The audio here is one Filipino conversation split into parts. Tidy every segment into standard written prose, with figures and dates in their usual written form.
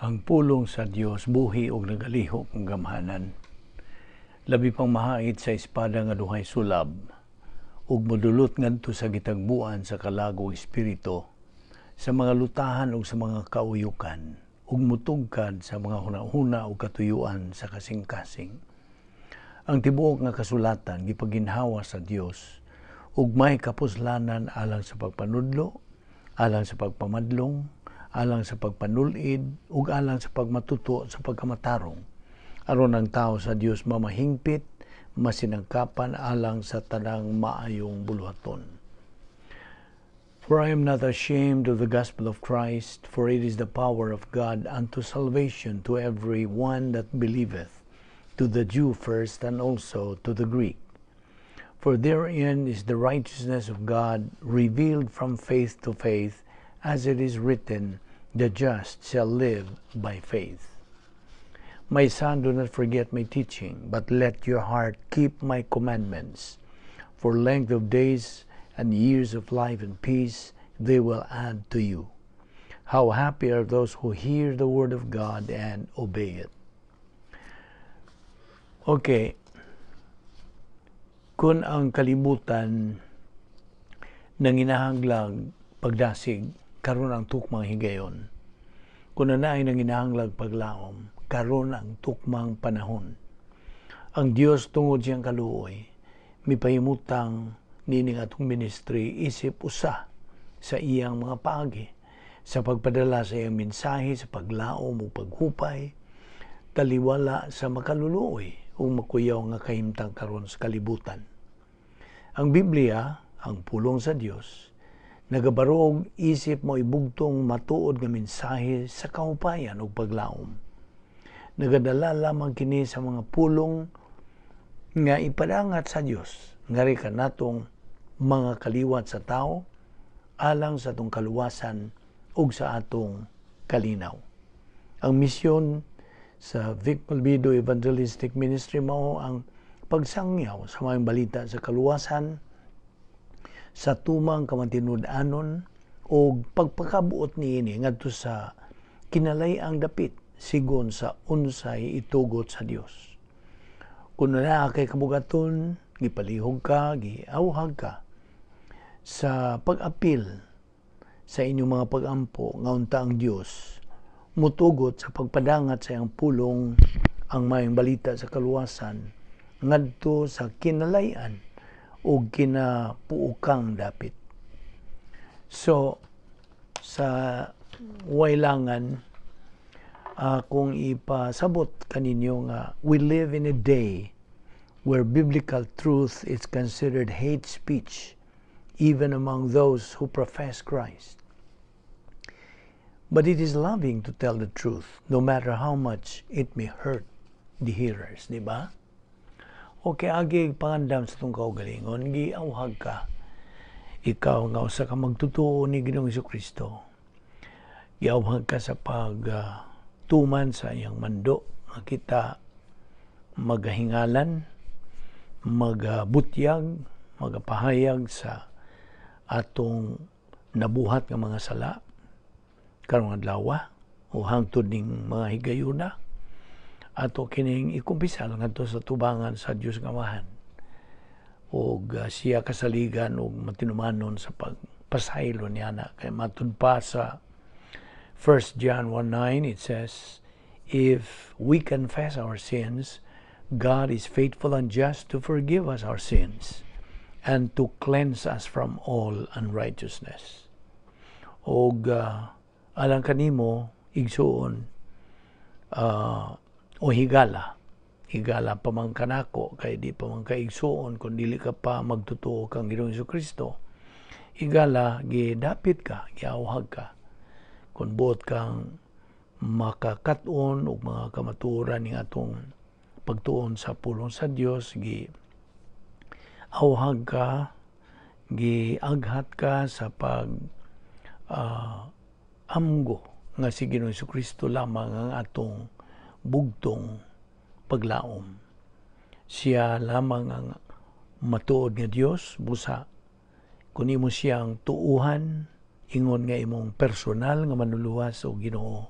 Ang pulong sa Dios buhi og nagalihok ang gamhanan. Labi pang mahait sa espada nga duhay sulab ug modulot ngadto sa gitagbuan sa kalagong espiritu, sa mga lutahan ug sa mga kauyukan, ug mutugkad sa mga hunahuna ug katuyuan sa kasing-kasing. Ang tibuok nga kasulatan gipaginhawa sa Dios ug may kapuslanan alang sa pagpanudlo, alang sa pagpamadlong, alang sa pagpanulid, ug alang sa pagmatuto sa pagkamatarong. Aron ang tao sa Dios mamahingpit, masinangkapan alang sa tanang maayong buluhaton. For I am not ashamed of the gospel of Christ, for it is the power of God unto salvation to every one that believeth, to the Jew first and also to the Greek. For therein is the righteousness of God revealed from faith to faith, as it is written, the just shall live by faith. My son, do not forget my teaching, but let your heart keep my commandments. For length of days and years of life and peace they will add to you. How happy are those who hear the word of God and obey it. Okay. Kung ang kalibutan nanginahanglag pagdasig, karon ang tukmang higayon. Kung na ay nanginahanglag paglaom, karon ang tukmang panahon. Ang Dios tungod siyang kaluoy, mipahimutang nining atong ministry isip usa sa iyang mga paagi, sa pagpadala sa iyang mensahe, sa paglaom o paghupay, taliwala sa makaluluoy o makuyaw nga kahimtang karon sa kalibutan. Ang Biblia, ang pulong sa Dios, nagabarog isip mo ibugtong matuod nga mensahe sa kahupayan o paglaom. Nagadala lamang kini sa mga pulong nga ipadangat sa Dios, ngari ka natong mga kaliwat sa tao, alang sa atong kaluwasan ug sa atong kalinaw. Ang misyon sa Balbido Evangelistic Ministry mao ang pagsangyaw sa mga balita sa kaluwasan, sa tumang kamatinud-anon o pagpakabuot niini ngadto sa kinalay-ang dapit sigon sa unsay itugot sa Dios. Kung naa kay kabugaton, gipalihog ka, giawhag ka sa pag-apil sa inyong mga pag-ampo nga unta ang Dios mutugot sa pagpadangat sa iyang pulong ang mayong balita sa kaluwasan ngadto sa kinalayan o kinapuukang dapit. So, sa wailangan, kung ipasabot kaninyo nga, we live in a day where biblical truth is considered hate speech, even among those who profess Christ. But it is loving to tell the truth, no matter how much it may hurt the hearers, di ba? Okay, agi pangandam sa itong kaugalingon, giawhag ka. Ikaw nga usa ka magtutuo ni Ginoong Jesucristo. Giawhag ka sa pagtuman sa iyang mando, nga kita magahingalan, magabutyag, magapahayag sa atong nabuhat nga mga sala, karong adlaw o hangtod ning mga higayuna, ato kining ikumpisal ngadto sa tubangan sa Dios nga Amahan ug siya kasaligan ug matinumanon sa pagpasaylo niya na kay matud pa sa 1 John 1:9 it says, if we confess our sins, God is faithful and just to forgive us our sins and to cleanse us from all unrighteousness. Og alang kanimo igsuon o higala pa man kanako kay di pa man kaigsuon kung dili ka pa magtutuo kang Ginoong Jesucristo. Higala gidapit ka, giawhag ka kung buot kang makakat-on og mga kamatuoran ning atong pagtuon sa pulong sa Dios, giawhag ka, giaghat ka sa amgo nga si Ginoong Jesucristo lamang ang atong bugtong paglaom. Siya lamang ang matuod nga Dios, busa kung imo siyang tuuhan, ingon nga imong personal nga manuluwas o Ginoo,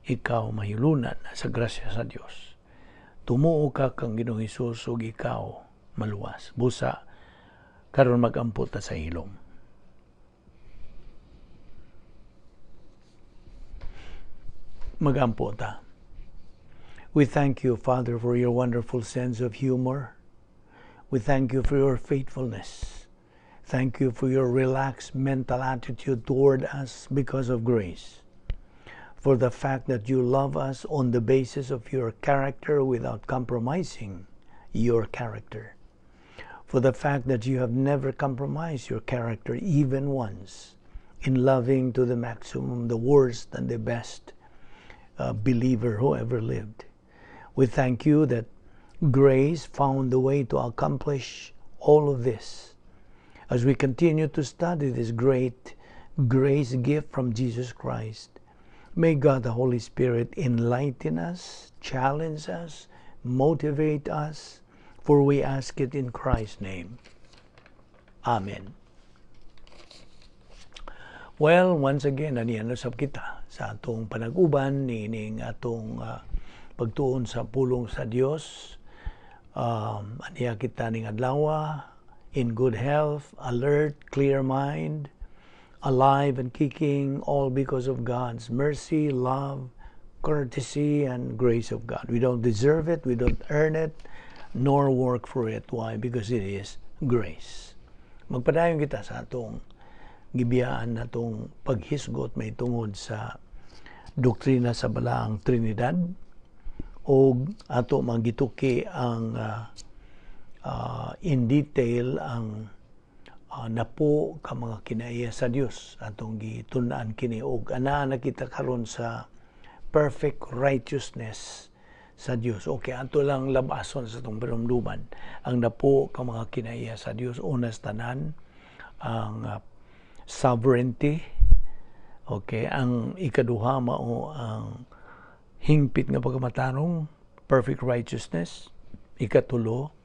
ikaw mahulunan sa grasya sa Dios. Tumuo ka kang Ginoong Hesus ug ikaw maluwas. Busa karon mag-ampot ta sa hilom. Mag-ampot ta. We thank you, Father, for your wonderful sense of humor. We thank you for your faithfulness. Thank you for your relaxed mental attitude toward us because of grace. For the fact that you love us on the basis of your character without compromising your character. For the fact that you have never compromised your character even once in loving to the maximum the worst and the best believer who ever lived. We thank you that grace found the way to accomplish all of this. As we continue to study this great grace gift from Jesus Christ, may God the Holy Spirit enlighten us, challenge us, motivate us, for we ask it in Christ's name. Amen. Well, once again, anianusap kita sa atong panag-uban, nining atong pagtuon sa pulong sa Dios. Aniya kita ning adlaw, in good health, alert, clear mind, alive and kicking, all because of God's mercy, love, courtesy, and grace of God. We don't deserve it, we don't earn it, nor work for it. Why? Because it is grace. Magpadayon kita sa atong gibiyaan na itong paghisgot may tungod sa doktrina sa balaang Trinidad o ato magituki ang in detail ang napo ka mga kinaiya sa Dios atong gitun-an kini og anaa na kita karon sa perfect righteousness sa Dios. Okay, ato lang labason sa itong panumduman ang napo ka mga kinaiya sa Dios. Unas tanan ang sovereignty. Okay, ang ikaduha mao ang hingpit nga pagkamatarong, perfect righteousness. Ikatulo,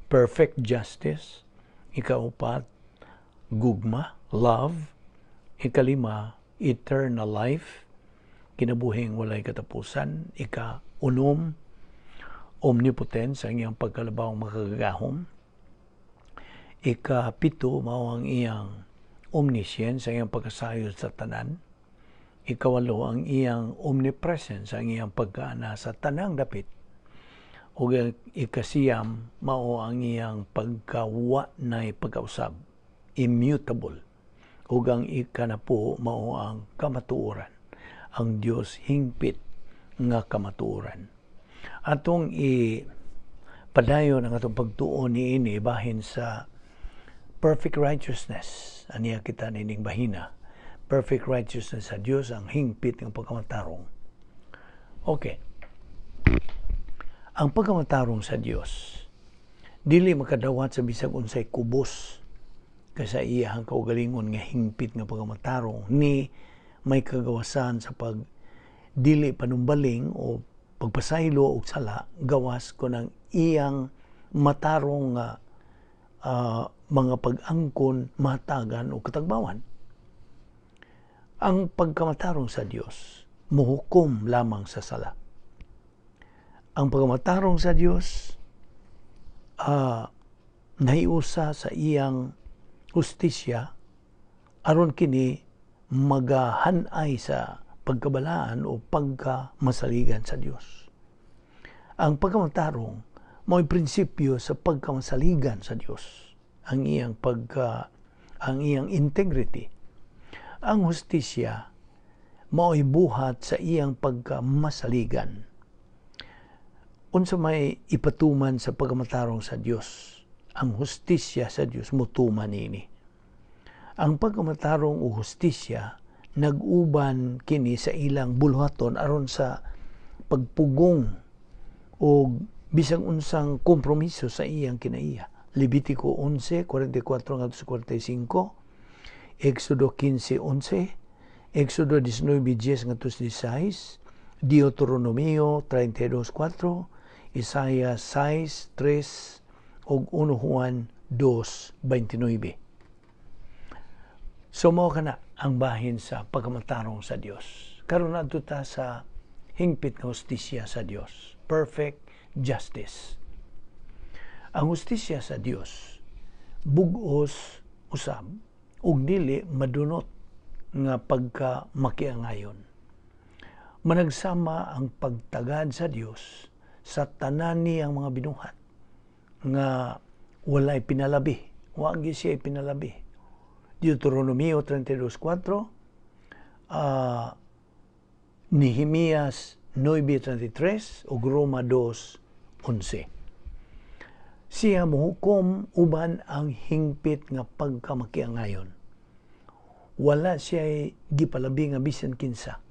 perfect justice. Ikaupat, gugma, love. Ikalima, eternal life, kinabuhing walay katapusan. Ikaunom, omnipotence, ang iyang pagkalabawang makagagahom. Ikapito, mao ang iyang omniscience, ang iyang pagkasayod sa tanan. Ikawalo, ang iyang omnipresence, ang iyang pagkaana sa tanang dapit. O ikasiyam, mao ang iyang pagkawa na pagkausab, immutable. O ang ikanapo, mao ang kamatuoran, ang Dios hingpit nga kamatuoran. Atong padayon ang atong pagtuon niini bahin sa perfect righteousness. Aniya kita nining bahina. Perfect righteousness sa Dios ang hingpit ng pagkamatarong. Okay. Ang pagkamatarong sa Dios dili makadawat sa bisag unsay kubos kaysa iyang kaugalingon nga hingpit nga pagkamatarong ni may kagawasan sa pag dili panumbaling o pagpasaylo og sala gawas ko ng iyang matarong nga mga pag-angkon, matagan o katagbawan. Ang pagkamatarong sa Dios muhukom lamang sa sala. Ang pagkamatarong sa Dios nahiusa sa iyang hustisya aron kini magahanay sa pagkabalaan o pagkamasaligan sa Dios. Ang pagkamatarong mo'y prinsipyo sa pagkamasaligan sa Dios. Ang iyang integrity. Ang hustisya mao'y buhat sa iyang pagkamasaligan. Unsa may ipatuman sa pagkamatarong sa Dios, ang hustisya sa Dios mutuman ini. Ang pagkamatarong o hustisya nag-uban kini sa ilang buluhaton aron sa pagpugong o bisang unsang kompromiso sa iyang kinaiya. Levitico 11:44-45, Exodo 15:11, Exodo 19:10-16, Deuteronomio 32:4, Isaiah 6:3 ug 1 Juan 2:29. So mao kana ang bahin sa pagkamatarong sa Dios. Karon adto ta sa hingpit nga hustisya sa Dios, perfect justice. Ang hustisya sa Dios bug-os usab ug dili madunot nga pagka makiangayon. Managsama ang pagtagad sa Dios sa tanan niyang mga binuhat nga walay pinalabi, wa gyud siya pinalabi. Deuteronomio 32:4, Nehemias 9:33 ug Roma 2:11. Siya mohukom uban ang hingpit nga pagkamakiangayon. Wala siya gipalabi nga bisan kinsa.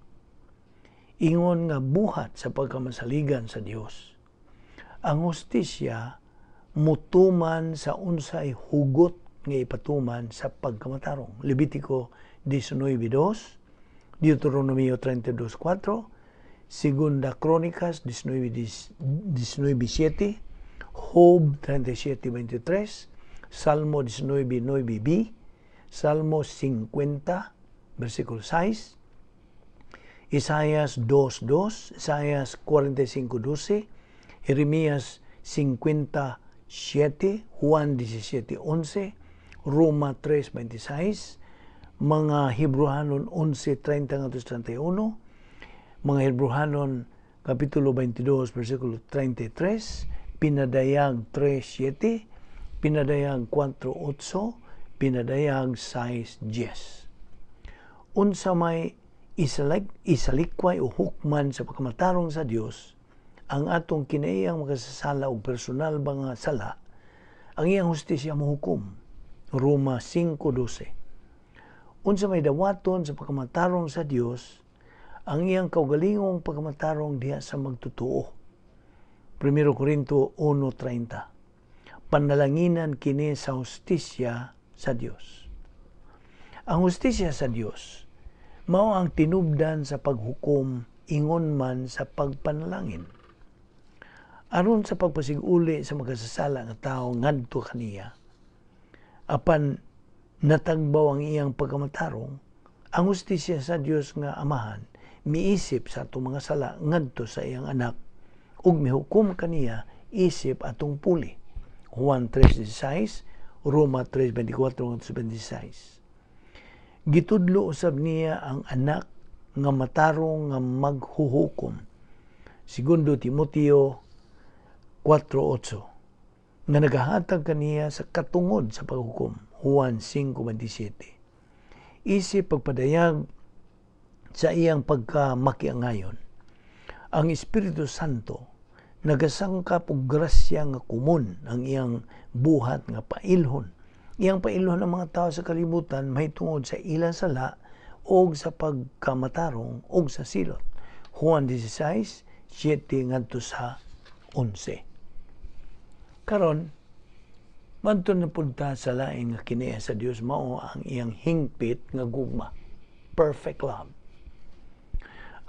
Ingon nga buhat sa pagkamasaligan sa Dios. Ang hustisya mutuman sa unsay hugot nga ipatuman sa pagkamatarong. Levitico 19:2, Deuteronomio 32:4, Segunda Crónicas 19:7, Job 37:23, Salmo 19:9b, Salmo 50, versikulo 6, Isaías 2:2, Isaías 45:12, Jeremías 57, Juan 17:11, Roma 3:26, mga Hebrehanon 11:30-31, mga Hebrehanon kapitulo 22, versikulo 33, Pinadayag 3:7, Pinadayag 4:8, Pinadayag 6:10. Unsa may isalikway o hukman sa pagkamatarong sa Dios, ang atong kinaiyang makasasala o personal ba nga sala, ang iyang hustisya mohukom. Roma 5:12. Unsa may dawaton sa pagkamatarong sa Dios, ang iyang kaugalingong pagkamatarong diha sa magtutuo. 1 Corinto 1:30. Pandalanginan kini sa hustisya sa Dios. Ang hustisya sa Dios mao ang tinubdan sa paghukom ingon man sa pagpanalangin. Aron sa pagpasiguli sa magkasasala nga tao ngadto kaniya, apan natagbaw ang iyang pagkamatarong, ang hustisya sa Dios nga Amahan miisip sa atong mga sala ngadto sa iyang anak ug mihukom kaniya isip atong puli. Juan 3:16, Roma 3:24-26. Gitudlo usab niya ang anak nga matarong nga maghuhukom. Segundo Timoteo 4:8, nga nagahatag kaniya sa katungod sa paghukom. Juan 5:27. Isip pagpadayag sa iyang pagkamakiangayon, ang Espiritu Santo nagasangkap og grasya nga kumon ang iyang buhat nga pailhon. Iyang pailhon ang mga tao sa kalibutan mahitungod sa ilang sala og sa pagkamatarong og sa silot. Juan 16:7-11. Karon madto na punta sa lain nga kini sa Dios mao ang iyang hingpit nga gugma, perfect love.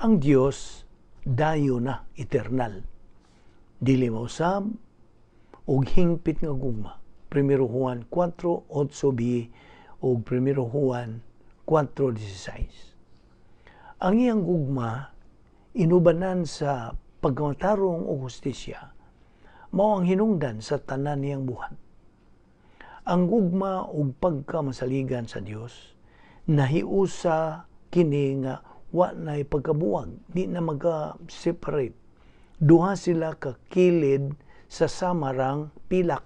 Ang Dios dayo na eternal, dili mausab og hingpit nga gugma. 1 Juan 4:8b ug 1 Juan 4:16. Ang iyang gugma inubanan sa pagkamatarong o hustisya mao ang hinungdan sa tanan niyang buhat. Ang gugma ug pagkamasaligan sa Dios nahiusa kini nga wa nay pagkabuwag, di na maga-separate. Duha sila ka kilid sa samarang pilak.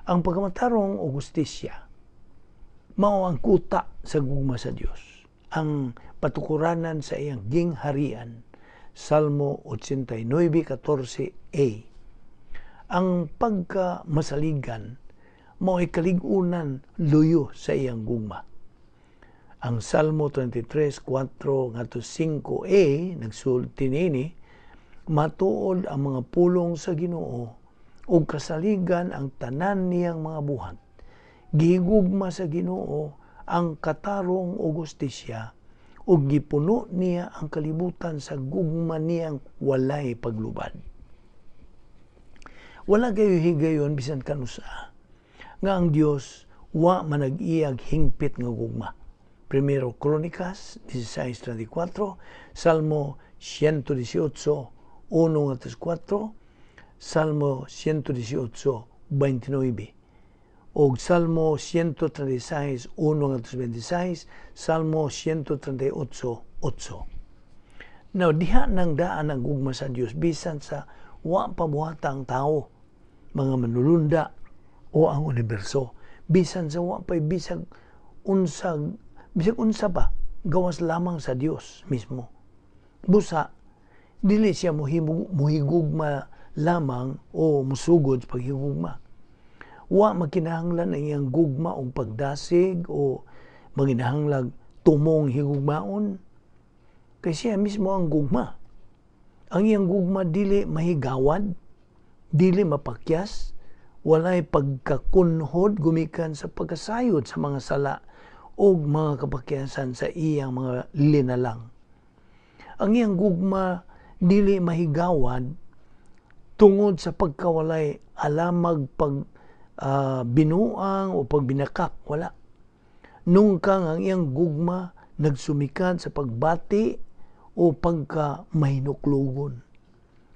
Ang pagkamatarong o hustisya mao ang kuta sa gugma sa Dios, ang patukuranan sa iyang gingharian. Salmo 89:14a. Ang pagkamasaligan mao ay kaligunan luyo sa iyang gugma. Ang Salmo 23:4-5a nagsulti niini, matuod ang mga pulong sa Ginoo ug kasaligan ang tanan niyang mga buhat. Gihigugma sa Ginoo ang katarong ug hustisya ug gipuno niya ang kalibutan sa gugma niyang walay paglubad. Wala kayo higayon bisan kanusa nga ang Dios wa manag-iyag hingpit nga gugma. Primero Crónicas 16:34, Salmo 118, 1-4, Salmo 118:29, o Salmo 136, 1-26, Salmo 138:8. Now, diha nang daan ang gugma sa Dios bisan sa wa pabuhata ang tao, mga manulunda o ang universo, bisan sa wa pa'y bisag unsa ba gawas lamang sa Dios mismo. Busa dili siya muhigugma lamang o musugod sa paghigugma. Wa makinahanglan ang iyang gugma og pagdasig o maginahanglag tumong higugmaon, kay siya mismo ang gugma. Ang iyang gugma dili mahigawad, dili mapakyas, walay pagkakunhod gumikan sa pagkasayod sa mga sala o mga kapakyasan sa iyang mga linalang. Ang iyang gugma dili mahigawad tungod sa pagkawalay alamag binuang o pagbinakak, wala. Nungkang ang iyang gugma nagsumikan sa pagbati o pagka-mahinuklugon.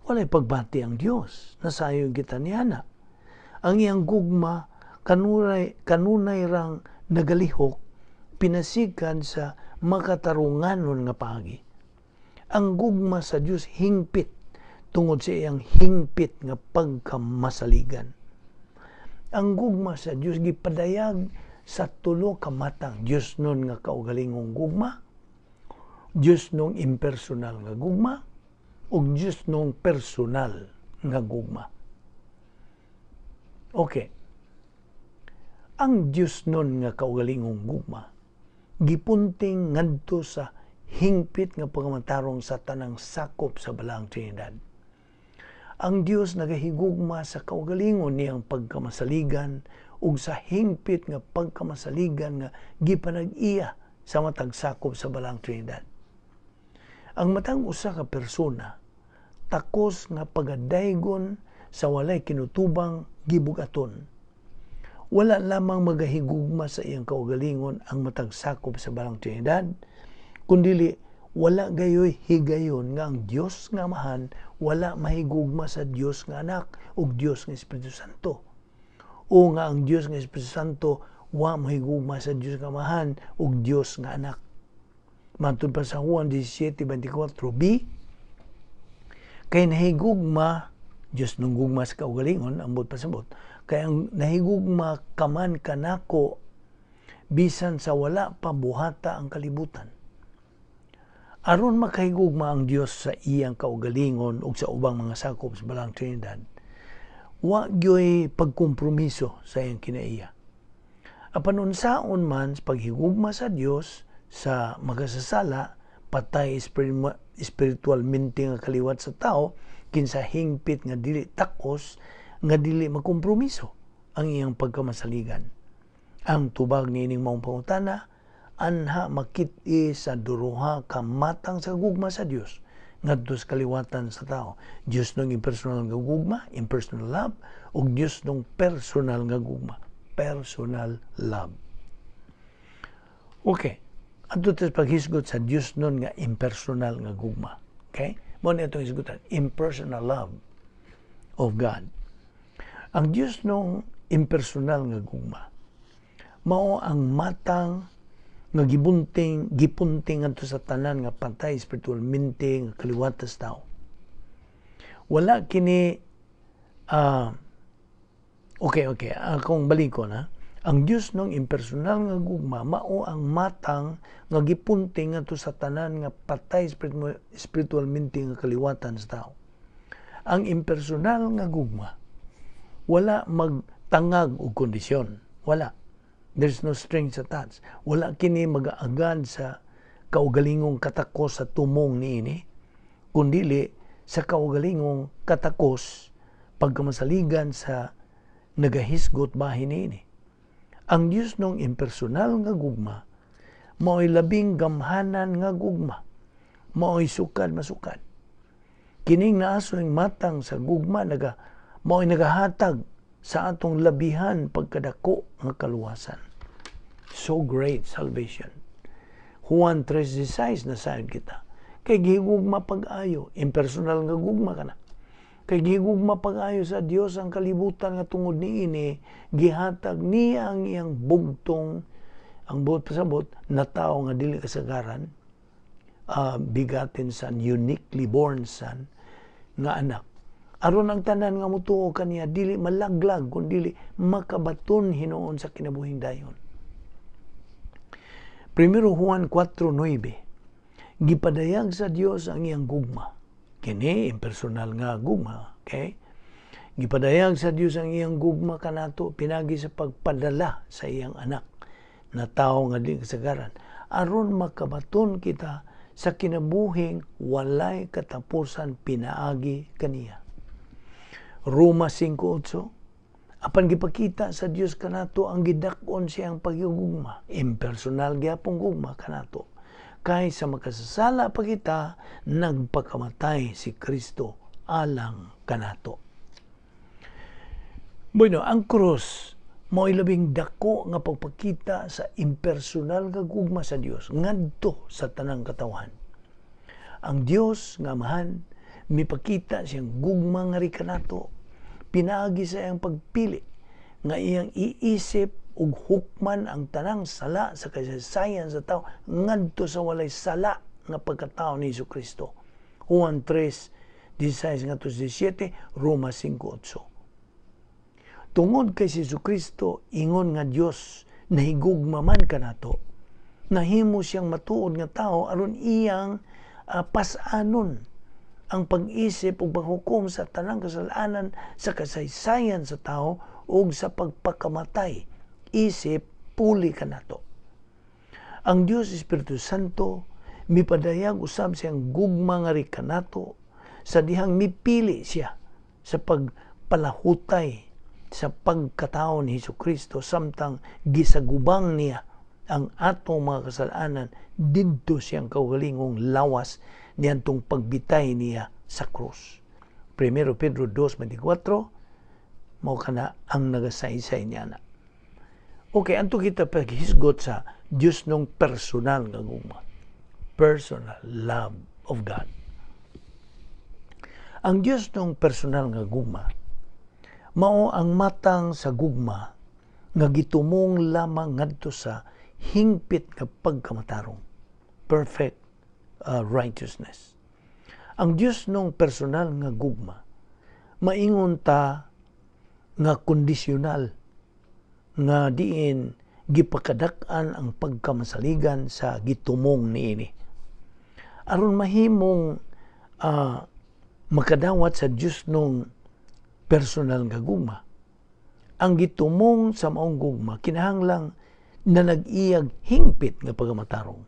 Walay pagbati ang Dios, nasayon kita niyana. Ang iyang gugma kanunay rang nagalihok, pinasikan sa makatarunganon nga paagi. Ang gugma sa Dios hingpit tungod sa iyang hingpit nga pagkamasaligan. Ang gugma sa Dios gipadayag sa tulo ka matang. Dios nun nga kaugalingong gugma, Dios nung impersonal nga gugma, o Dios nung personal nga gugma. Okay. Ang Dios nun nga kaugalingong gugma, gipunting ngadto sa hingpit nga pagmatarong sa tanang sakop sa balang Trinidad. Ang Dios nagahigugma sa kaugalingon niyang pagkamasaligan ug sa hingpit nga pagkamasaligan nga gipanag-iya sa matag sakop sa balang Trinidad. Ang matang usa ka persona takos nga pagadaygon sa walay kinutubang gibugaton. Wala lamang magahigugma sa iyang kaugalingon ang matag sakop sa balang Trinidad, kundili wala gayoy higayon nga ang Dios nga Amahan wala mahigugma sa Dios nga Anak ug Dios nga Espiritu Santo. O nga ang Dios nga Espiritu Santo wa mahigugma sa Dios nga Amahan ug Dios nga Anak. Mantun pa sa Juan 17:24b, kay nahigugma Dios nung gugma sa kaugalingon, ambot pasabot, kay ang nahigugma kaman kanako bisan sa wala pa buhata ang kalibutan. Aron makahigugma ang Dios sa iyang kaugalingon ug sa ubang mga sakop sa balang Trinidad, wa gyoy pagkompromiso sa iyang kinaiya. Apan unsaon man sa paghigugma sa Dios sa magasasala, patay espiritualmente nga kaliwat sa tao, kinsa hingpit nga dili takos, nga dili magkompromiso ang iyang pagkamasaligan. Ang tubag niining maong pangutana, anha makit-i sa duruha ka matang sa gugma sa Dios ngadto sa kaliwatan sa tao. Dios nung impersonal nga gugma, impersonal love, ug Dios nung personal nga gugma, personal love. Okay. Adto tas paghisgot sa Dios nun nga impersonal nga gugma. Okay? Mo na itong hisgutan, impersonal love of God. Ang Dios nung impersonal nga gugma, mao ang matang nga gipunting adto sa tanan nga pantay espiritualmente nga kaliwat sa tao. Wala kini okay, akong balikon ha. Ang Dios nung impersonal nga gugma mao ang matang nga gipunting adto sa tanan nga patay espiritualmente nga kaliwatan sa tao. Ang impersonal nga gugma wala magtangag og kondisyon, wala. There's no strings attached. Wala kini mag-aagad sa kaugalingong katakos sa tumong niini, kundili sa kaugalingong katakos pagkamasaligan sa nagahisgot bahin niini. Ang Dios nung impersonal nga gugma, mao'y labing gamhanan nga gugma, mao'y sukad masukad. Kining naasoing matang sa gugma mao'y nagahatag sa atong labihan pagkadako nga kaluwasan. So great salvation. Juan 3:16 na sayod kita. Kay gihigugma pag-ayo, impersonal nga gugma kana. Kay gihigugma pag-ayo sa Dios ang kalibutan nga tungod niini, gihatag niya ang iyang bugtong, ang buot pasabot na tao nga dili kasagaran, bigatin son, uniquely born son nga anak. Aron ang tanan nga mutuo kaniya dili malaglag kundi makabaton hinuon sa kinabuhing dayon. Primero Juan 4:9. Gipadayag sa Dios ang iyang gugma. Kini impersonal nga gugma, okay? Gipadayag sa Dios ang iyang gugma kanato pinagi sa pagpadala sa iyang anak na tao nga dili kasagaran aron makabaton kita sa kinabuhing walay katapusan pinaagi kaniya. Roma 5:8. Apan gipakita sa Dios kanato ang gidak-on siyang paghigugma, impersonal gyapon gugma kanato. Kay sa makasasala pa kita, nagpakamatay si Kristo alang kanato. Bueno, ang krus mo'y labing dako nga pagpakita sa impersonal nga gugma sa Dios ngadto sa tanang katawan. Ang Dios nga amahan mipakita siyang gugma nga ri kanato, pinaagi sa iyang pagpili nga iyang iisip ug hukman ang tanang sala sa kasaysayan sa tao ngadto sa walay sala nga pagkatao ni Jesucristo. Juan 3:16-17, Roma 5:8. Tungod kay si Jesucristo ingon nga Dios nahigugma man kanato, nahimo siyang matuod nga tao aron iyang pasanon ang pag-isip ug paghukom sa tanang kasalanan sa kasaysayan sa tao ug sa pagpakamatay isip puli kanato. Ang Dios Espiritu Santo mipadayag usab siyang gugma nga ri kanato sa dihang mipili siya sa pagpalahutay sa pagkatao ni Jesucristo samtang gisagubang niya ang atong mga kasalanan didto siyang kaugalingong lawas niyantong pagbitay niya sa krus. 1 Pedro 2:24 mao kana ang nagasaysay niya na. Okay, anto kita paghisgot sa Diyos nung personal nga gugma. Personal love of God. Ang Diyos nung personal nga gugma, mao ang matang sa gugma nga gitumong lamang ngadto sa hingpit nga pagkamatarong. Perfect righteousness. Ang Diyos nung personal nga gugma, maingon ta nga kondisyonal nga diin gipakadak-an ang pagkamasaligan sa gitumong niini. Aron mahimong makadawat sa Dios nung personal nga gugma, ang gitumong sa maong gugma kinahanglang na nag-iyag hingpit nga pagamatarong.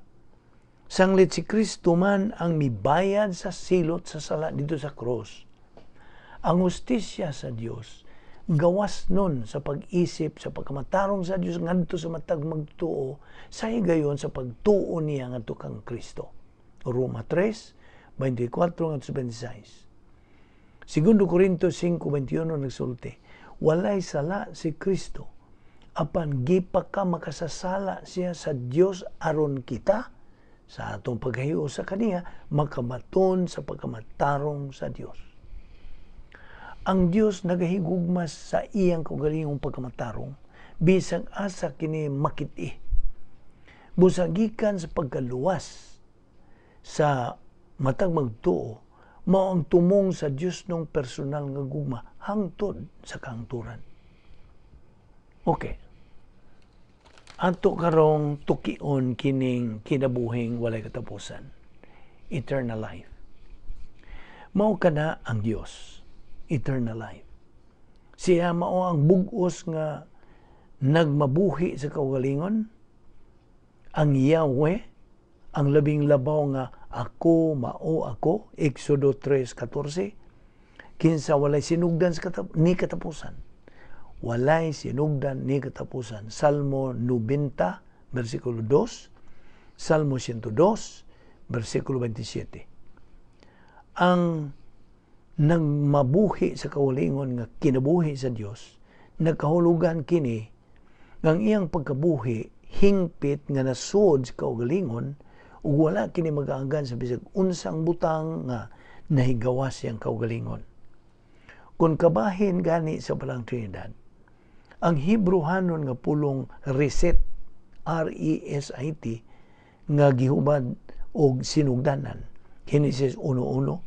Sanglit si Kristo man ang mibayad sa silot sa sala dito sa cross. Ang hustisya sa Dios gawas nun sa pag-isip, sa pagkamatarong sa Diyos ngadto sa matag magtuo, sa higayon sa pagtuo niya ngadto kang Kristo. Roma 3:24-26. Segundo Corinto 5:21 nagsulti, walay sala si Kristo, apan gipaka makasasala siya sa Dios aron kita sa atong paghahiyo sa kaniya makabaton sa pagkamatarong sa Dios. Ang Dios nagahigugmas sa iyang kaugalingong pagkamatarong bisag asa kini makit-i. Busagikan sa pagkaluwas sa matag magtuo mao ang tumong sa Dios nung personal nga gugma hangtod sa kahangturan. Okay. Ato karong tukion kining kinabuhing walay katapusan. Eternal life. Mao kana ang Dios. Eternal life. Siya mao ang bug-os nga nagmabuhi sa kaugalingon. Ang Yahweh, ang labing labaw nga ako, mao ako, Exodo 3:14. Kinsa walay sinugdan ni katapusan. Walay sinugdan ni katapusan. Salmo 90, versikulo 2. Salmo 102, versikulo 27. Ang nagmabuhi sa kaugalingon nga kinabuhi sa Dios, nagkahulugan kini ng iyang pagkabuhi hingpit nga nasud sa kaugalingon ug wala kini magaanggan sa bisag unsang butang nga nahigawas siyang kaugalingon. Kung kabahin gani sa palang Trinidad, ang Hebrewanon nga pulong reset, R-E-S-I-T, nga gihubad og sinugdanan, Genesis 1:1,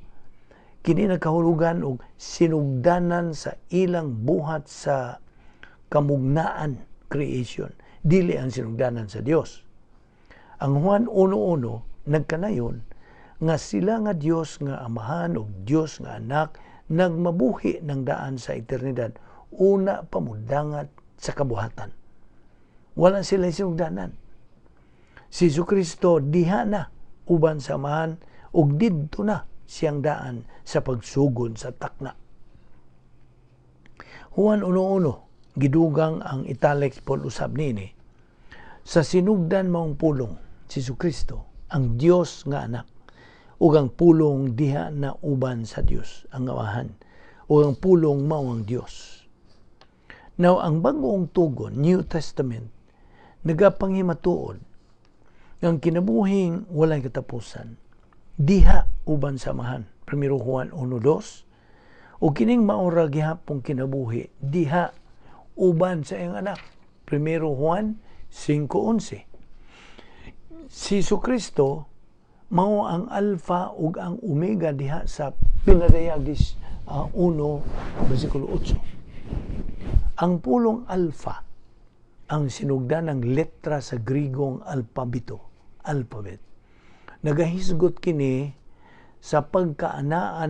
kini nagkahulugan og sinugdanan sa ilang buhat sa kamugnaan, creation, dili ang sinugdanan sa Dios. Ang Juan 1:1 nagkanayon nga sila nga Dios nga amahan ug Dios nga anak nagmabuhi ng daan sa eternidad una pamudangat sa kabuhatan. Wala sila sinugdanan. Si Jesucristo diha na uban sa amahan ug didto na siyang daan sa pagsugod sa takna. Juan 1:1 gidugang ang italics pod usab nini. Sa sinugdan maong pulong si Jesucristo ang Dios nga anak ug ang pulong diha na uban sa Dios ang amahan ug ang pulong mao ang Dios. Now ang bag-ong tugon, New Testament, nagapanghimatuod ang kinabuhing walay katapusan diha uban sa amahan. 1 Juan 1:2 o kining maura gihapong kinabuhi diha uban sa iyang anak. 1 Juan 5:11. Si Jesucristo mao ang alpha ug ang omega diha sa pinadayag 1 versikulo 8. Ang pulong alpha ang sinugdan ng letra sa Grigong alpabet. Nagahisgot kini sa pagkaanaa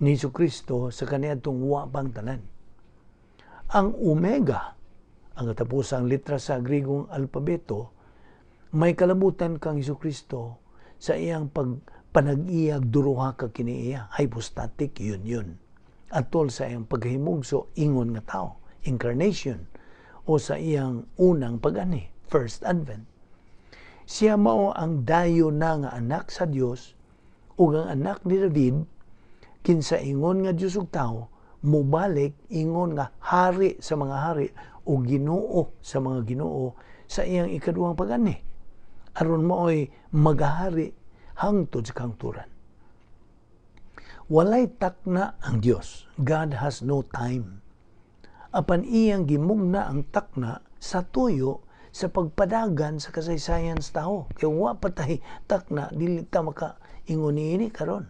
ni Jesucristo sa kaniadtong wa pang tanan. Ang omega, ang katapusang letra sa Grigong alpabeto, may kalabutan kang Jesucristo sa iyang panag-iyag duruha ka kini iya, hypostatic union. Atol sa iyang paghimugso ingon nga tao, incarnation, o sa iyang unang pag-ani, first advent. Siya mao ang dayo na nga anak sa Dios ug ang anak ni David kinsa ingon nga Dios ug tao mubalik ingon nga hari sa mga hari o Ginoo sa mga Ginoo sa iyang ikaduhang pag-ani aron maoy magahari hangtod sa kangturan. Walay takna ang Dios. God has no time. Apan iyang gimugna ang takna sa tuyo sa pagpadagan sa kasaysayan sa tao. Kaya wa patay takna, dili ta makaingon ini karon.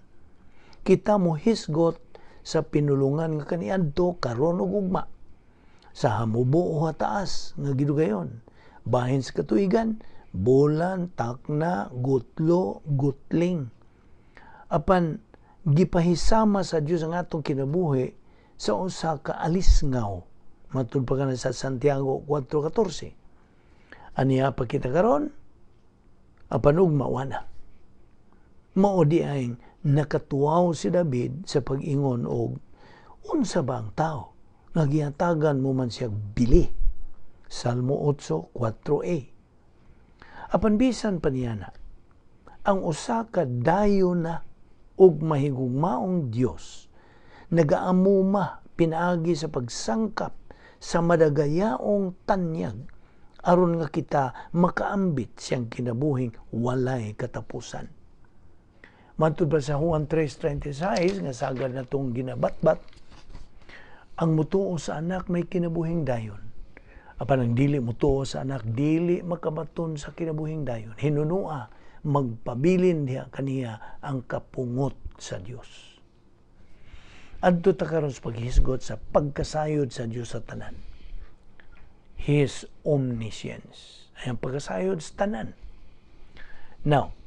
Kita mo hisgot sa pinulungan nga kaniadto karon ug ugma. Sa hamubo o hataas nga gidugayon. Bahin sa katuigan, bulan, takna, gutlo, gutling. Apan gipahisama sa Dios ang atong kinabuhi sa usa ka alisngaw. Matud pa kana sa Santiago 4:14. Aniya pa kita karon apan ug mawana. Mao di ay nakatuwaw si David sa pag-ingon og unsa ba ang tao nga gihatagan mo man siya bili. Salmo 8:4a. Apan bisan pa niya na, ang usa ka dayo na ug mahigugmaong Dios nagaamuma pinaagi sa pagsangkap sa madagayaong tanyag aron nga kita makaambit siyang kinabuhing walay katapusan. Matud pa sa Juan 3:36 nga sagad na itong ginabatbat, ang mutuo sa anak may kinabuhing dayon. Apan ang dili mutuo sa anak, dili makabaton sa kinabuhing dayon. Hinunua, magpabilin diha kaniya ang kapungot sa Dios. Adto ta karon sa paghisgot sa pagkasayod sa Dios sa tanan. His omniscience. Ay ang pagkasayod sa tanan. Now,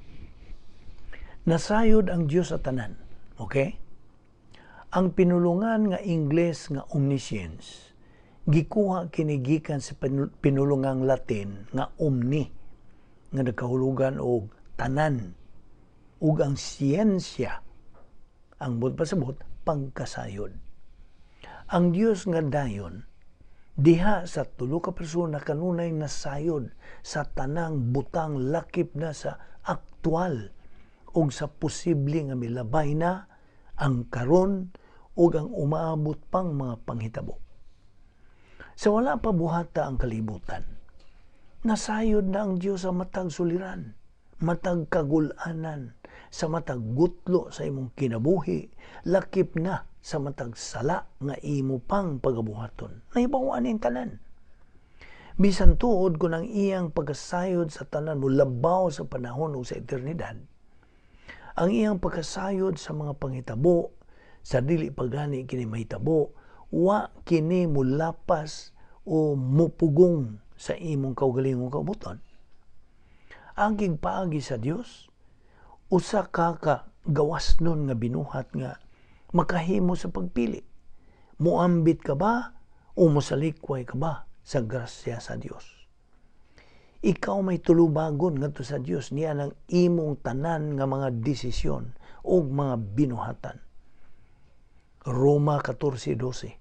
nasayod ang Dios sa tanan. Okay? Ang pinulungan nga Ingles nga omniscience, gikuha kinigikan sa pinulungang Latin nga omni, nga nagkahulugan og tanan, ug ang siyensya, ang pasabot, pagkasayod. Ang Dios nga dayon, diha sa tulo ka persona kanunay nasayod sa tanang butang lakip na sa aktual ug sa posible nga milabay na ang karon ug ang umaabot pang mga panghitabo. Sa wala pa buhata ang kalibutan, nasayod na ang Dios sa matag suliran. matag kagulanan, sa matag gutlo sa imong kinabuhi, lakip na sa matag sala nga imo pang pagabuhaton. Nahibaw aning tanan. Bisan tuod kung ang iyang pagkasayod sa tanan mo labaw sa panahon o sa eternidad, ang iyang pagkasayod sa mga panghitabo, sa dili pagani kini mahitabo, wa kini mulapas o mupugong sa imong kaugalingong kaubuton. Ang gigpaagi sa Dios, usa ka gawas nun nga binuhat nga makahimo sa pagpili. Muambit ka ba o musalikway ka ba sa grasya sa Dios? Ikaw may tulubagon ngadto sa Dios niya ng imong tanan nga mga desisyon o mga binuhatan. Roma 14:12.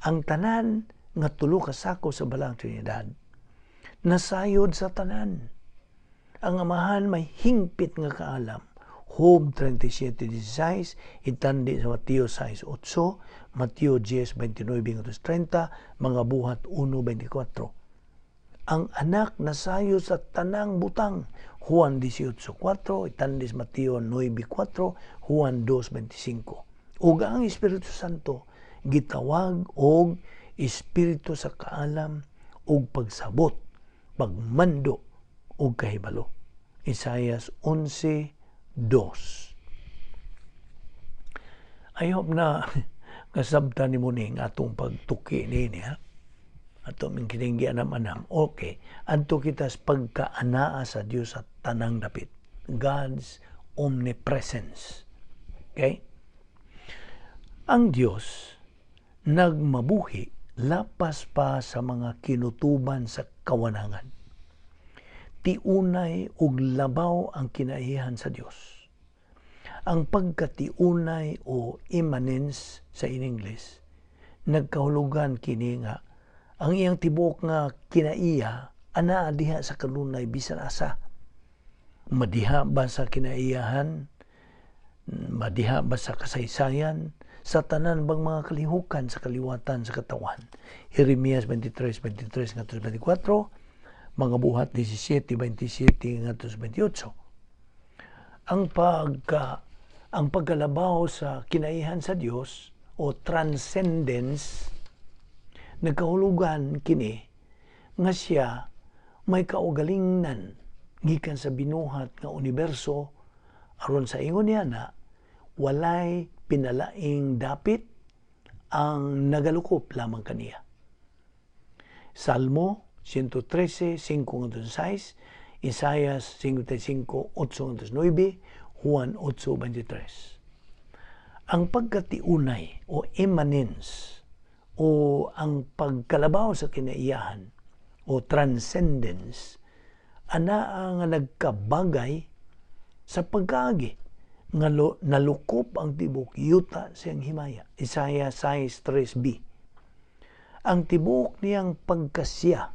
Ang tanan nga tulo ka sako sa balang Trinidad nasayod sa tanan. Ang amahan may hingpit nga kaalam. Job 37:16, itandi sa Mateo 6:8, Mateo 10:29-30, mga buhat 1:24. Ang anak nasayo sa tanang butang. Juan 18:4, itandis Mateo 9:4, Juan 2:25. Ug ang Espiritu Santo gitawag og espiritu sa kaalam ug pagsabot, pagmando ug kahibalo. Isaias 11:2. I hope na kasabtan ni mo ning atong pagtuki nini ha. Ato min kining gianam-anam. Okay, adto kita sa pagkaanaa sa Dios sa tanang dapit. God's omnipresence. Okay? Ang Dios nagmabuhi lapas pa sa mga kinutuban sa kawanangan. Tiunay ug labaw ang kinaihan sa Dios. Ang pagkatiunay o immanence sa in English, nagkahulugan kini nga ang iyang tibok nga kinaiya anaa diha sa kanunay bisan asa. Madiha ba sa kinaiyahan? Madiha ba sa kasaysayan? Sa tanan bang mga kalihukan sa kaliwatan sa katawan? Jeremias 23:23-24, mga buhat 17:27-28. Ang pagkalabaw sa kinaihan sa Dios o transcendence, nagkahulugan kini nga siya may kaugalingnan gikan sa binuhat nga universo aron sa ingon niya na walay pinalaing dapit ang nagalukop lamang kaniya. Salmo 113:5-6, Isaias 55:8-9, Juan 8:23. Ang pagkatiunay o immanence o ang pagkalabaw sa kinaiyahan o transcendence anaa nga nagkabagay sa pagkaagi nga nalukop ang tibok yuta siyang himaya. Isaiah 6:3b. Ang tibok niyang pagkasya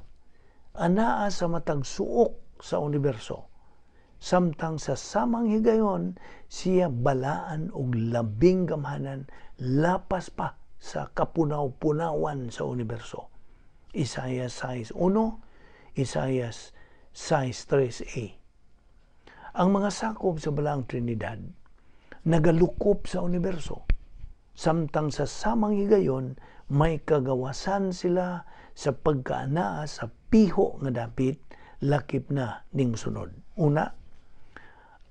anaa sa matag suok sa universo, samtang sa samang higayon siya balaan og labing gamhanan lapas pa sa kapunaw-punawan sa universo. Isaiah 6:1, Isaiah 6:3a. Ang mga sakop sa balang Trinidad nagalukop sa universo, samtang sa samang higayon may kagawasan sila sa pagkaanaa sa piho nga dapit lakip na ning sunod. Una,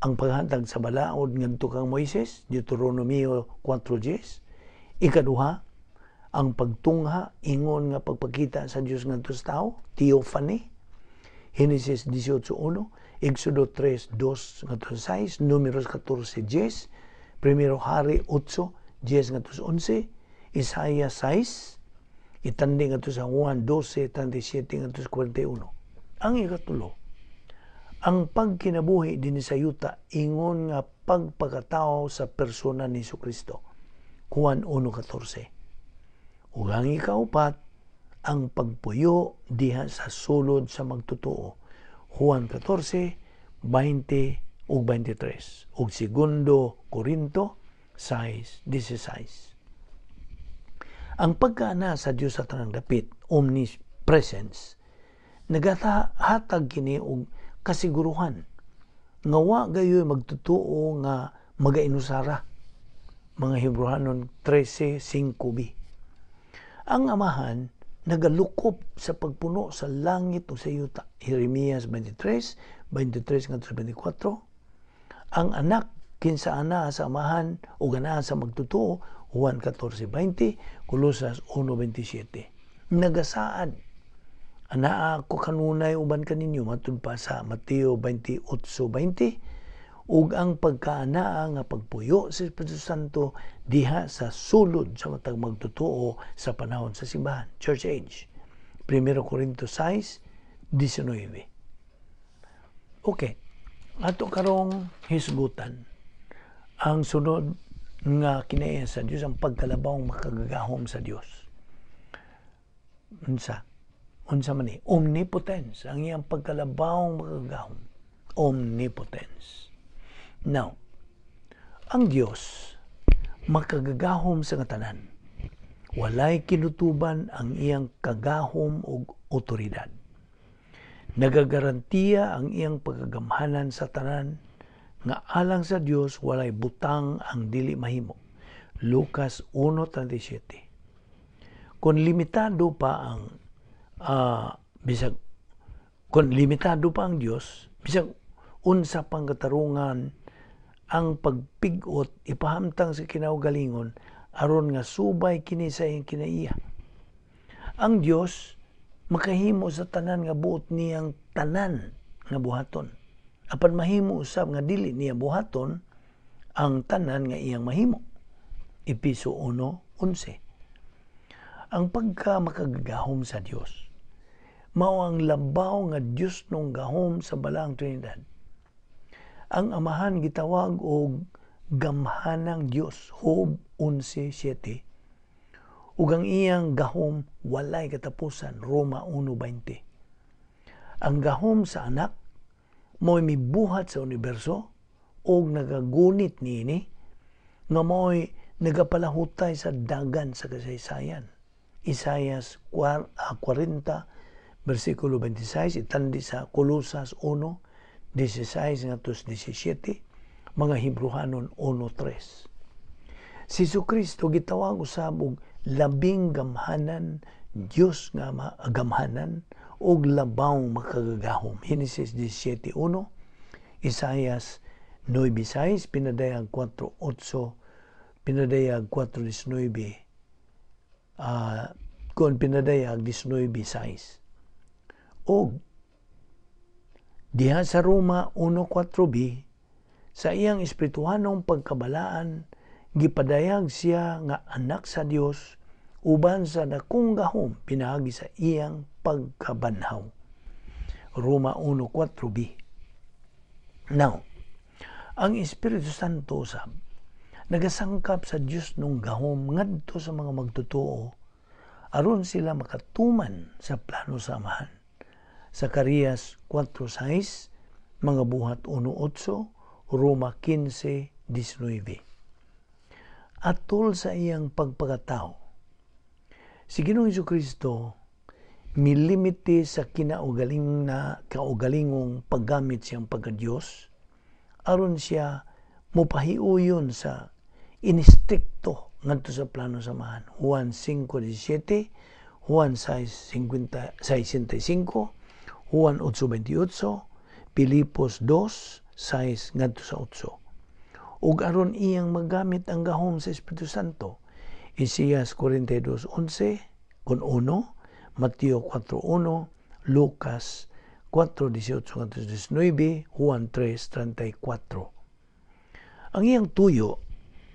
ang paghatag sa balaod ngadto kang Moises, Deuteronomio 4:10. Ikaduha, ang pagtungha ingon nga pagpakita sa Dios ngadto sa tao, theophany, Genesis 18:1, Exodo 3:2 ngadto sa 6, Números 14:10, Primero Hari 8:10-11, Isaiah 6, itandi ngadto sa Juan 12:37-41. Ang ikatulo, ang pagkinabuhi din sa yuta ingon nga pagpakatao sa persona ni Jesucristo, Juan 1:14. Ug ang ikaupat, ang pagpuyo diha sa sulod sa magtotoo, Juan 14:20 ug 23, ug segundo Korinto 6:16. Ang pagkaana sa Dios sa tanang dapit, omnipresence, nagahatag kini og kasiguruhan nga wa gayoy magtutuo nga magainusara. Mga Hebrehanon 13:5b. Ang amahan nagalukop sa pagpuno sa langit o sa yuta. Jeremias 23:23-24. Ang anak kinsa ana sa amahan o ganahan sa magtutuo, Juan 14:20, Colosas 1:27. Nagasaad anaa ko kanunay uban kaninyo matud pa sa Mateo 28:20, ug ang pagkaanaa nga pagpuyo sa Espiritu Santo diha sa sulod sa matag magtutuo sa panahon sa simbahan, church age. 1 Corintios 6:19. Okay, ato karong hisgutan ang sunod nga kinaiya sa Dios, ang pagkalabawng makagagahom sa Dios. Unsa man ni? Omnipotence. Ang iyang pagkalabawng makagagahom. Omnipotence. Now, ang Dios makagagahom sa tanan. Walay kinutuban ang iyang kagahom o otoridad. Nagagarantiya ang iyang pagagamhanan sa tanan nga alang sa Dios walay butang ang dili mahimo. Lucas 1:37. Kung limitado pa ang Dios, bisag unsa pang katarungan ang pagpigot ipahamtang sa kinaugalingon aron nga subay kini sa iyang kinaiya. Ang Dios makahimo sa tanan nga buot niyang tanan nga buhaton. Apan mahimo usab nga dili niya buhaton ang tanan nga iyang mahimo. Episo 1:11. Ang pagka makagagahom sa Dios mao ang labaw nga Dios nung gahom sa balang Trinidad. Ang amahan gitawag og gamhanang Dios, Job 11:7. Ug ang iyang gahom walay katapusan, Roma 1:20. Ang gahom sa anak mo'y mibuhat sa universo o nagagunit niini nga mo'y nagapalahutay sa dagan sa kasaysayan. Isaias 40, versikulo 26, itandi sa Colosas 1:16-17, mga Hebrehanon 1:3. Si Jesucristo gitawag usab og labing gamhanan Dios nga gamhanan og labawng makagagahom. Genesis 17:1, Isaias 9:6, pinadayag 4:8, pinadayag 4:19, kung pinadayag 19:6. Og diha sa Roma 1:4b, sa iyang espirituhanong pagkabalaan gipadayag siya nga anak sa Dios uban sa dakong gahom pinaagi sa iyang pagkabanhaw. Roma 1:4b. Now, ang Espiritu Santo usab nagasangkap sa Dios nung gahom ngadto sa mga magtutuo aron sila makatuman sa plano sa amahan. Zacarias 4:6, mga buhat 1:8, Roma 15:19. Atol sa iyang pagpakatao, si Ginoong Jesucristo milimiti sa kaugalingong paggamit siyang pagka-Diyos aron siya mopahiuyon sa inistrikto ngadto sa plano samahan. Juan 5:17, Juan 6:65, Juan 8:28, Pilipos 2:6 ngadto sa 8. Ug aron iyang magamit ang gahom sa Espiritu Santo, Isaías 42:11 kun 1, Mateo 4:1, Lucas 4:18-19, Juan 3:34. Ang iyang tuyo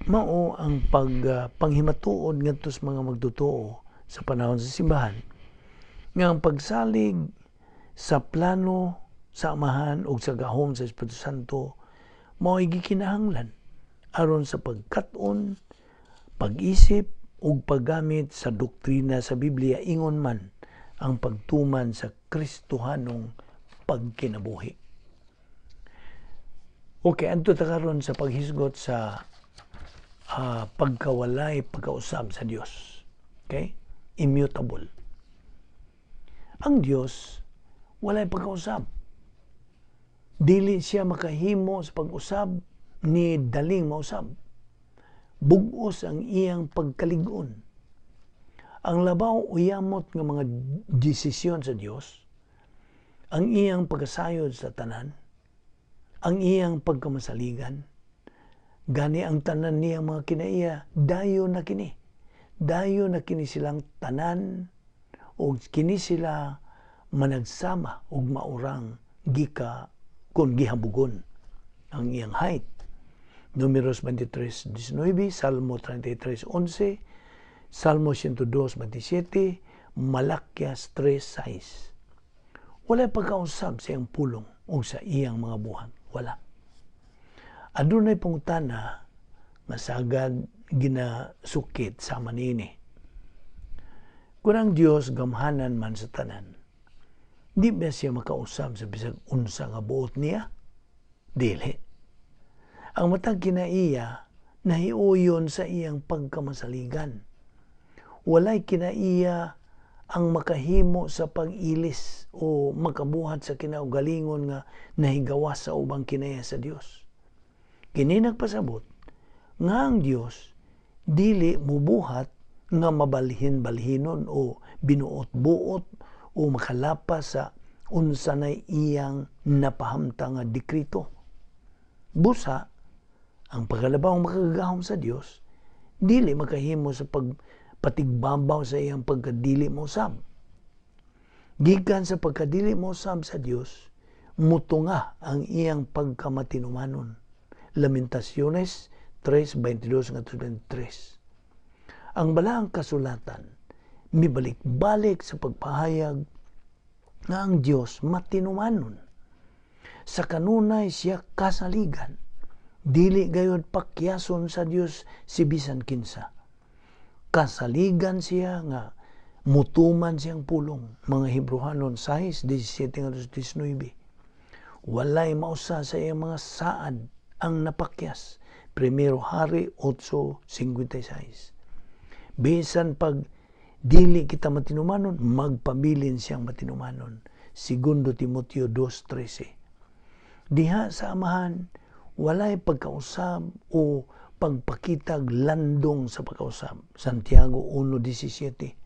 mao ang panghimatuod ngadto sa mga magtutuo sa panahon sa simbahan nga ang pagsalig sa plano sa amahan ug sa gahom sa Espiritu Santo mao ay gikinahanglan aron sa pagkat-on, pag-isip ug paggamit sa doktrina sa Biblia ingon man ang pagtuman sa Kristohanong pagkinabuhi. Okay, adto ta karon sa paghisgot sa pagkawalay pagkausab sa Dios. Okay? Immutable. Ang Dios walay pagkausab. Dili siya makahimo sa pag-usab ni daling mausab. Bugos ang iyang pagkalig-on. Ang labaw uyamot nga mga desisyon sa Dios, ang iyang pagkasayod sa tanan, ang iyang pagkamasaligan, gani ang tanan niyang mga kinaiya, dayo na kini. Dayo na kini silang tanan, o kini sila managsama og maurang gika kung gihabugon ang iyang height. Números 23:19, Salmo 33:11, Salmo 102:27, Malakias 3:6. Wala pagkausab sa iyang pulong o sa iyang mga buhat. Wala. Adunay pangutana nga sagad ginasukit sa manini. Kung ang Dios gamhanan man sa tanan, di ba siya makausab sa bisag unsa nga buot niya? Dili. Ang matag kinaiya nahiuyon sa iyang pagkamasaligan. Walay kinaiya ang makahimo sa pag-ilis o makabuhat sa kinaugalingon nga nahigawas sa ubang kinaya sa Dios. Kini nagpasabot nga ang Dios dili mubuhat nga mabalhin-balhinon o binuot-buot o makalapas sa unsa nay iyang napahamtang nga dekrito. Busa, ang pagkalabang makagahom sa Dios dili makahimo sa pagpatigbabaw sa iyang pagkadili mausab. Gikan sa pagkadili mausab sa Dios, mutunga ang iyang pagkamatinumanon. Lamentaciones 3:22-23. Ang balaang kasulatan mibalik-balik sa pagpahayag nga ang Dios matinumanon. Sa kanunay siya kasaligan, dili gayud pakyason sa Dios si bisan kinsa. Kasaligan siya nga mutuman siyang pulong. Mga Hebrehanon 6:17-19. Walay mausa sa iyang mga saad ang napakyas. Primero Hari 8:56. Bisan pag dili kita matinumanon, magpabilin siyang matinumanon. Segundo Timoteo 2:13. Diha sa amahan, walay pagkausab o pagpakitag landong sa pagkausab. Santiago 1:17.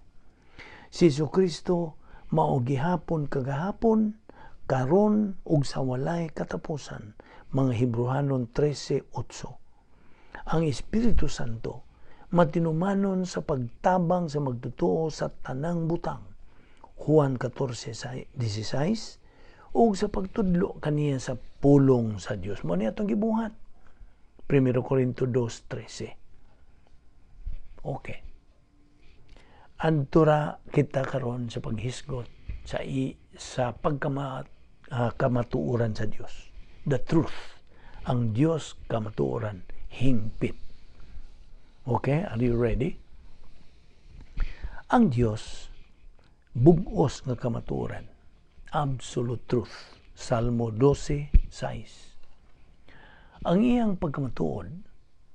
Si Jesucristo mao gihapon kagahapon, karon ug sa walay katapusan. Mga Hebrehanon 13:8. Ang Espiritu Santo matinumanon sa pagtabang sa magtutuo sa tanang butang. Juan 14:16. O sa pagtudlo kaniya sa pulong sa Dios. Mo niya itong gibuhat. 1 Corinto 2:13. Okay. Antura kita karon sa paghisgot sa kamatuoran sa Dios. The truth. Ang Dios kamatuoran hingpit. Okay, are you ready? Ang Dios bugos nga kamatuoran. Absolute truth. Salmo 12:6. Ang iyang pagkamatuod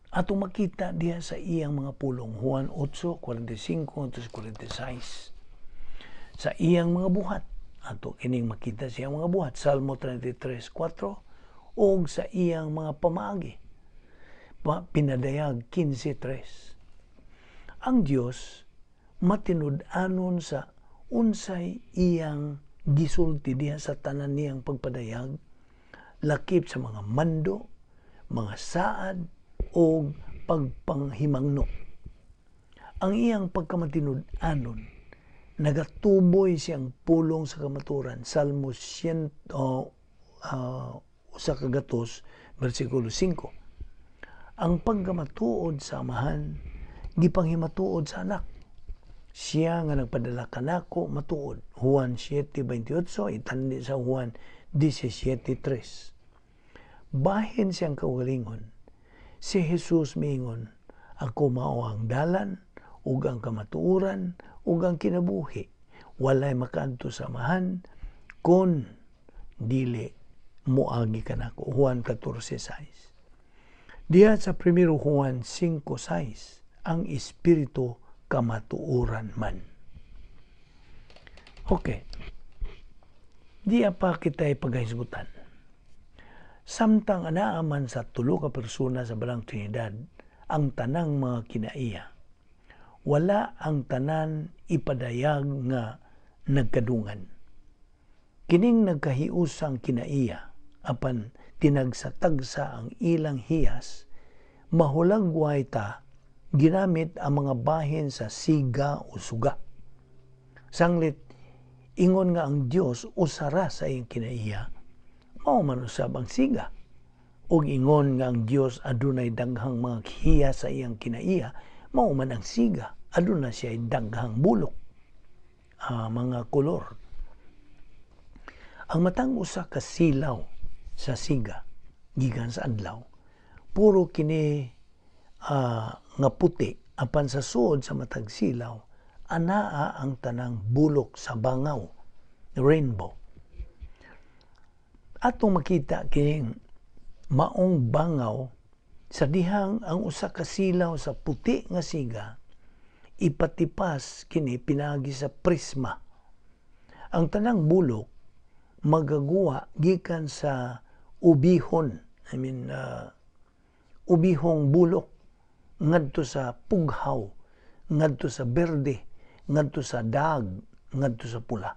atong makita diha sa iyang mga pulong. Juan 8:45-46. Sa iyang mga buhat ato kining makita sa iyang mga buhat. Salmo 33:4 o sa iyang mga pamaagi. Pinadayag 15:3. Ang Dios matinud-anon sa unsay iyang gisulti diha sa tanan niyang pagpadayag, lakip sa mga mando, mga saad o pagpanghimangno. Ang iyang pagkamatinud-anon nagatuboy siyang pulong sa kamaturan. Salmo 100 versikulo 5. Ang pagkamatuod sa amahan gipanghimatuod sa anak. Siya nga nagpadala kanako matuod. Juan 7:28 itandi sa Juan 17:3. Bahin siyang kaugalingon. Si Jesus miingon, ako mao ang dalan ug ang kamatuoran ug ang kinabuhi. Walay makaadto sa amahan kun dili moagi kanako. Juan 14:6. Diha sa 1 Juan 5:6 ang Espiritu kamatuoran man. Okay. Di pa kita paghisgutan. Samtang anaaman sa tulo ka persona sa balang Trinidad ang tanang mga kinaiya, wala ang tanan ipadayag nga nagkadungan. Kining nagkahiusang kinaiya, apan tinagsatagsa ang ilang hiyas, mahulagway ta ginamit ang mga bahin sa siga o suga. Sanglit, ingon nga ang Dios usara sa iyang kinaiya, mao man usab ang siga. Ug ingon nga ang Dios adunay daghang mga hiya sa iyang kinaiya, mao man ang siga, aduna siya daghang bulok, mga kolor. Ang matang usa ka silaw sa siga gikan sa adlaw, puro kini nga puti, apan sa suod sa matag silaw anaa ang tanang bulok sa bangaw, rainbow. Atong makita kining maong bangaw sa dihang ang usa ka silaw sa puti nga siga ipatipas kini pinagi sa prisma. Ang tanang bulok magagawa gikan sa ubihon, ubihong bulok ngadto sa pughaw, ngadto sa berde, ngadto sa dag, ngadto sa pula.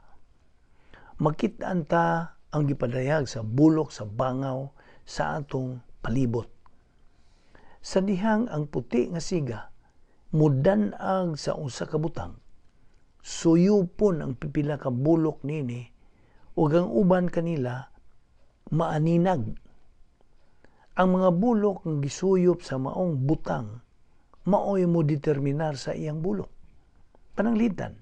Makit-an ta ang gipadayag sa bulok sa bangaw sa atong palibot. Sa dihang ang puti nga siga mudan-ag sa usa ka butang, suyupon ang pipila ka bulok nini ug ang uban kanila maaninag. Ang mga bulok nga gisuyop sa maong butang maoy mo determinar sa iyang bulok. Pananglitan,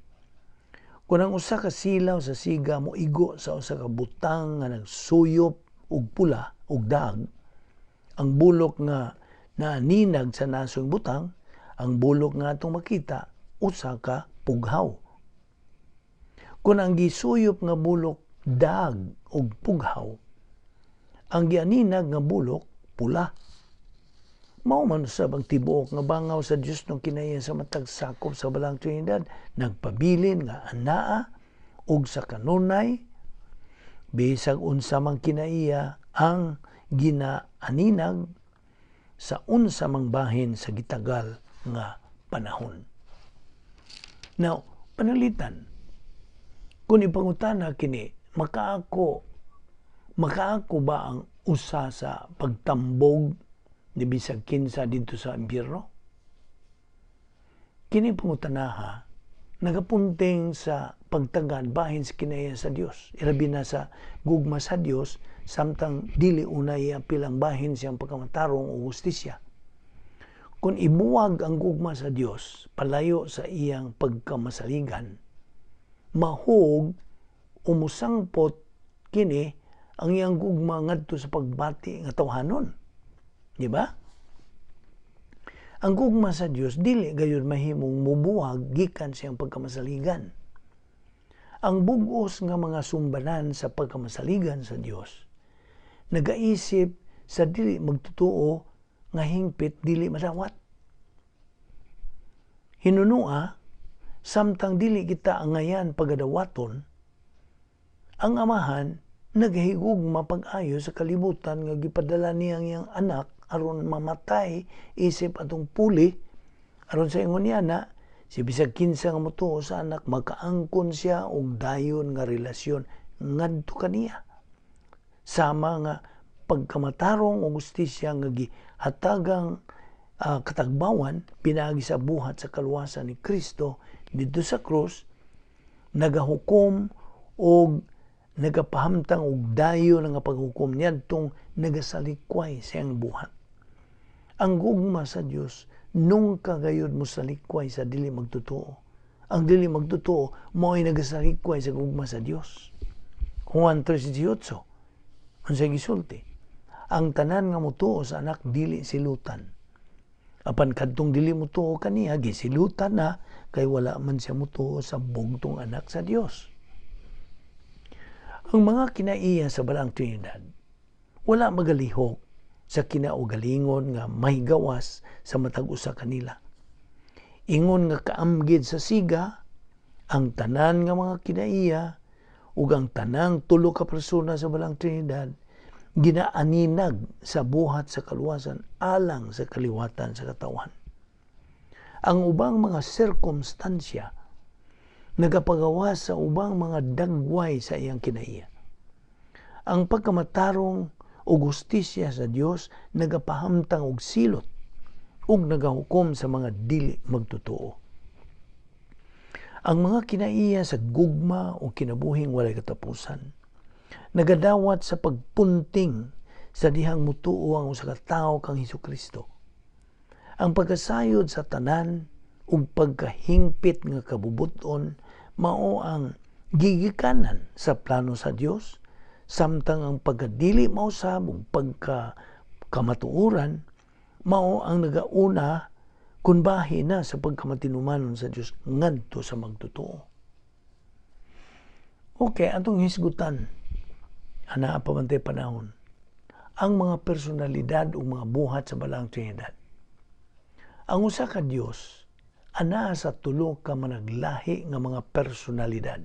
kung ang usa ka silaw sa siga mo igo sa usa ka butang nga nagsuyop og pula og dag, ang bulok nga naaninag sa nasong butang, ang bulok nga atong makita usa ka pughaw. Kung ang gisuyop nga bulok dag og pughaw, ang gianinag nga bulok pula. Mao man usab ang tibuok nga bangaw sa Dios nung kinaiya sa matag sakop sa balang Trinidad, nagpabilin nga anaa ug sa kanunay bisag unsa man kinaiya ang ginaaninag sa unsa mang bahin sa gitagal nga panahon. Now, panalitan, kung ipangutana kini, makaako ba ang usa sa pagtambog ni bisag kinsa dito sa impyerno? Kini pangutanaha nagapunting sa pagtagad bahin sa kinaiya sa Dios. Ilabi na sa gugma sa Dios samtang dili unay apil ang bahin siyang pagkamatarong o justisya. Kung ibuwag ang gugma sa Dios palayo sa iyang pagkamasaligan, mahog umusangpot kini ang iyang gugma ngadto sa pagbati nga tawhanon. Di ba? Ang gugma sa Dios dili gayud mahimong mubuwag gikan siyang pagkamasaligan. Ang bugos nga mga sumbanan sa pagkamasaligan sa Dios nagaisip sa dili magtutuo nga hingpit dili madawat. Hinunua samtang dili kita angayan pagadawaton, ang amahan naghigugma pag-ayo sa kalibutan nga gipadala niyang iyang anak aron mamatay isip atong puli aron sa ingon niya na si bisag kinsa nga motuo sa anak makaangkon siya og dayon nga relasyon ngadto kaniya sama nga pagkamatarong o justisya nga gihatagang katagbawan pinaagi sa buhat sa kaluwasan ni Kristo dito sa krus, nagahukom og nagapahamtang og dayon nga paghukom niadtong nagasalikway sa iyang buhat. Ang gugma sa Dios nung kagayod mo salikway sa dili magtotoo. Ang dili magtotoo mo'y nagasalikway sa gugma sa Dios. Juan 3:18 unsay gisulti, ang tanan nga motuo sa anak dili silutan. Apan kadtong dili motuo kaniya gisilutan na kay wala man siya motuo sa bugtong anak sa Dios. Ang mga kinaiya sa balang Trinidad wala magalihok sa kinaugalingon nga mahigawas sa matag usa kanila. Ingon nga kaamgid sa siga ang tanan nga mga kinaiya ug ang tanang tulo ka persona sa balang Trinidad ginaaninag sa buhat sa kaluwasan alang sa kaliwatan sa katawan. Ang ubang mga sirkumstansya nagapagawa sa ubang mga dagway sa iyang kinaiya. Ang pagkamatarong o gustisya sa Dios nagapahamtang og silot ug nagahukom sa mga dili magtotoo. Ang mga kinaiya sa gugma o kinabuhing walay katapusan nagadawat sa pagpunting sa dihang mutuo ang usa ka tawo kang Hesukristo. Ang pagkasayod sa tanan ug pagkahingpit nga kabubuton mao ang gigikanan sa plano sa Dios, samtang ang pagkadili mausab ug pagkamatuoran mao ang nagauna kun bahin na sa pagkamatinumanon sa Dios ngadto sa magtotoo. Okay, atong hisgutan ana pa man tay panahon ang mga personalidad o mga buhat sa balang Trinidad. Ang usa ka Dios ana sa tulo ka managlahi nga mga personalidad.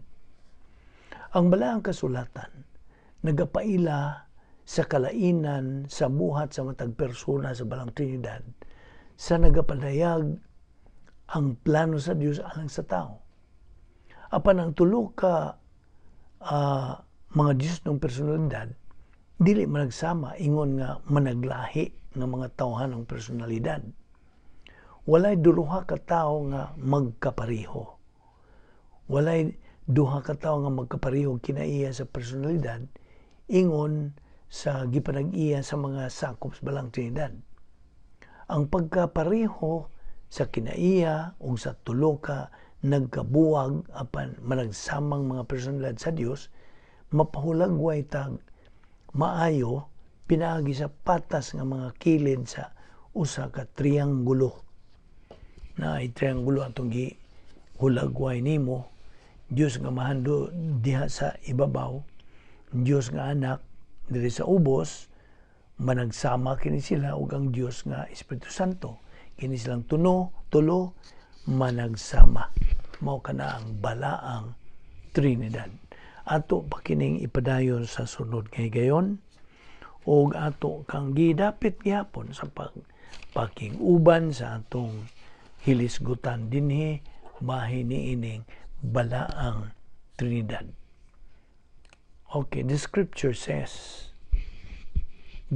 Ang balaang kasulatan nagapaila sa kalainan sa buhat sa matag persona sa balang Trinidad sa nagapadayag ang plano sa Dios alang sa tao. Apan ang tulo ka mga Diyos ng personalidad dili managsama ingon nga managlahi nga mga tawhan ng personalidad. Walay duha ka tawo nga magkapareho. Walay duha ka tawo nga magkapareho kinaiya sa personalidad ingon sa gipanag-iya sa mga sakop sa balang Trinidad. Ang pagkapareho sa kinaiya o sa tulo ka nagkabuwag apan managsamang mga personalidad sa Dios mapahulagway tag maayo pinaagi sa patas nga mga kilid sa usa ka trianggulo. Na ay trianggulo atong gihulagway nimo, Dios nga mahando diha sa ibabaw, Dios nga anak diri sa ubos, managsama kini sila ug ang Dios nga Espiritu Santo. Kini silang tulo managsama. Mao kana ang balaang Trinidad. Ato pa kining ipadayon sa sunod nga higayon ug ato kang gidapit gihapon sa pagpaking-uban sa atong hilisgutan dinhi bahin niining balaang Trinidad. Okay, the scripture says,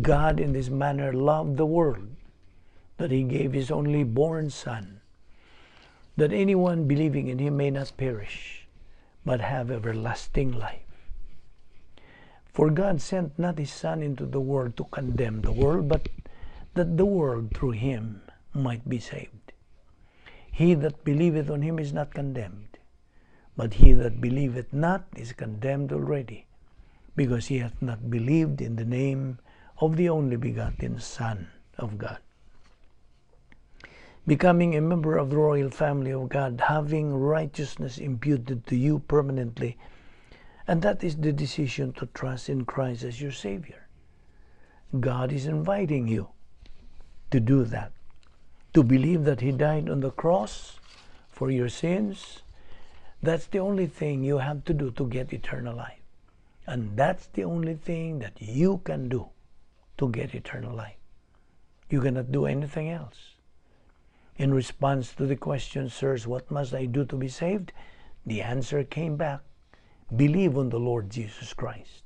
God in this manner loved the world that He gave His only born Son, that anyone believing in Him may not perish, but have everlasting life. For God sent not His Son into the world to condemn the world, but that the world through Him might be saved. He that believeth on Him is not condemned, but he that believeth not is condemned already, because he hath not believed in the name of the only begotten Son of God. Becoming a member of the royal family of God, having righteousness imputed to you permanently, and that is the decision to trust in Christ as your Savior. God is inviting you to do that, to believe that He died on the cross for your sins. That's the only thing you have to do to get eternal life. And that's the only thing that you can do to get eternal life. You cannot do anything else. In response to the question, sirs, what must I do to be saved? The answer came back, believe on the Lord Jesus Christ,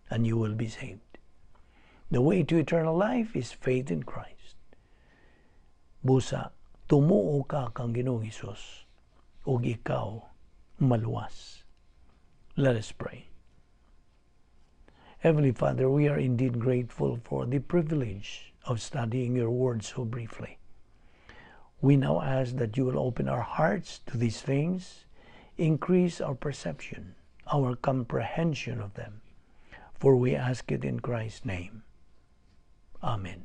and you will be saved. The way to eternal life is faith in Christ. Busa, tumuo ka kang Ginoong Hesus, ug ikaw maluwas. Let us pray. Heavenly Father, we are indeed grateful for the privilege of studying your word so briefly. We now ask that you will open our hearts to these things, increase our perception, our comprehension of them, for we ask it in Christ's name. Amen.